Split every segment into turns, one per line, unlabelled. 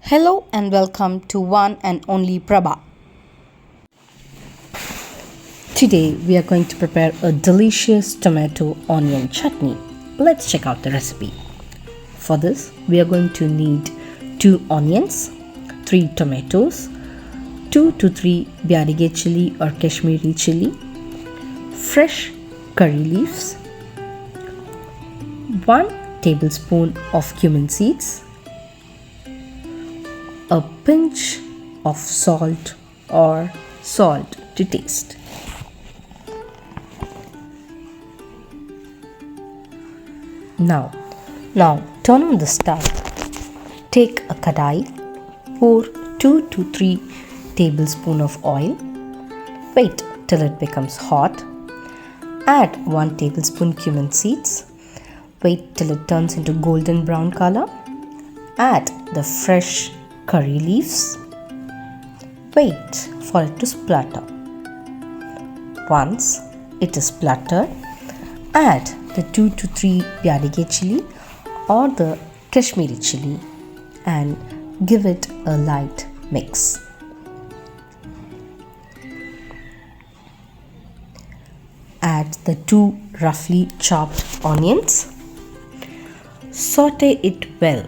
Hello and welcome to one and only Prabha. Today we are going to prepare a delicious tomato onion chutney. Let's check out the recipe. For this we are going to need 2 onions, 3 tomatoes, 2 to 3 Biarige chili or Kashmiri chili, fresh curry leaves, 1 tablespoon of cumin seeds, a pinch of salt or salt to taste. Now turn on the stove. Take a kadai, pour 2 to 3 tablespoons of oil. Wait till it becomes hot. Add 1 tablespoon cumin seeds. Wait till it turns into golden brown color. Add the fresh curry leaves. Wait for it to splutter. Once it is spluttered, add the 2 to 3 Biarige chili or the Kashmiri chili and give it a light mix. Add the 2 roughly chopped onions. Saute it well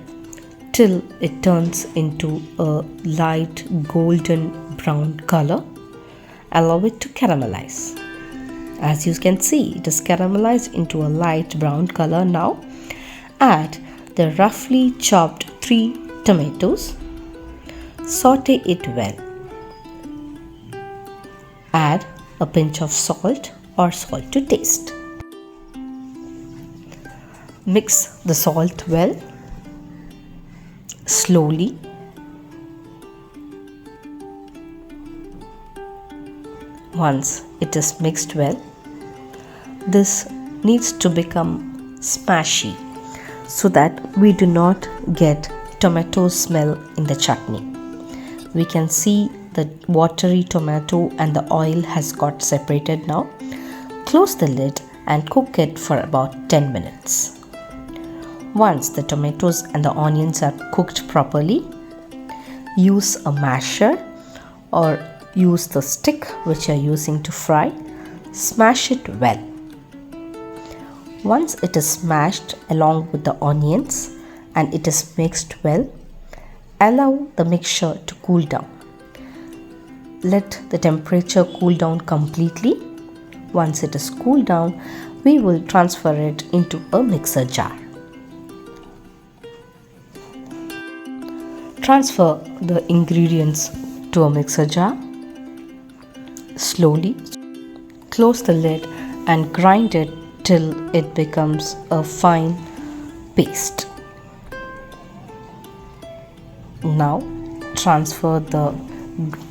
till it turns into a light golden brown color. Allow it to caramelize. As you can see, it is caramelized into a light brown color now. Add the roughly chopped 3 tomatoes. Saute it well. Add a pinch of salt or salt to taste. Mix the salt well. Slowly. Once it is mixed well, this needs to become smashy so that we do not get tomato smell in the chutney. We can see the watery tomato and the oil has got separated now. Close the lid and cook it for about 10 minutes. Once the tomatoes and the onions are cooked properly, use a masher or use the stick which you are using to fry. Smash it well. Once it is smashed along with the onions and it is mixed well, allow the mixture to cool down. Let the temperature cool down completely. Once it is cooled down, we will transfer it into a mixer jar. Transfer the ingredients to a mixer jar. Slowly close the lid and grind it till it becomes a fine paste. Now transfer the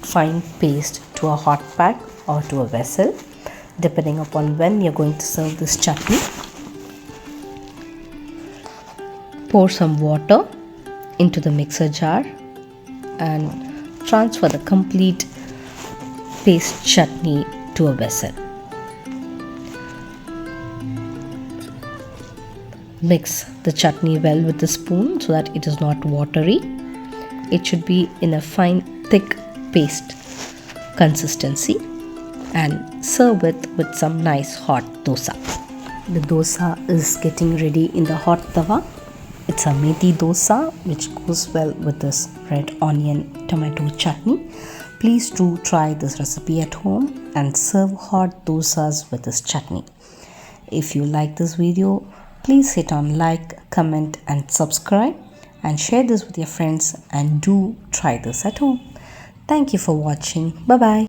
fine paste to a hot pack or to a vessel, depending upon when you're going to serve this chutney. Pour some water into the mixer jar and transfer the complete paste chutney to a vessel. Mix the chutney well with the spoon so that it is not watery. It should be in a fine thick paste consistency and serve it with some nice hot dosa. The dosa is getting ready in the hot tawa. It's a methi dosa which goes well with this red onion tomato chutney. Please do try this recipe at home and serve hot dosas with this chutney. If you like this video, please hit on like, comment and subscribe and share this with your friends and do try this at home. Thank you for watching. Bye bye.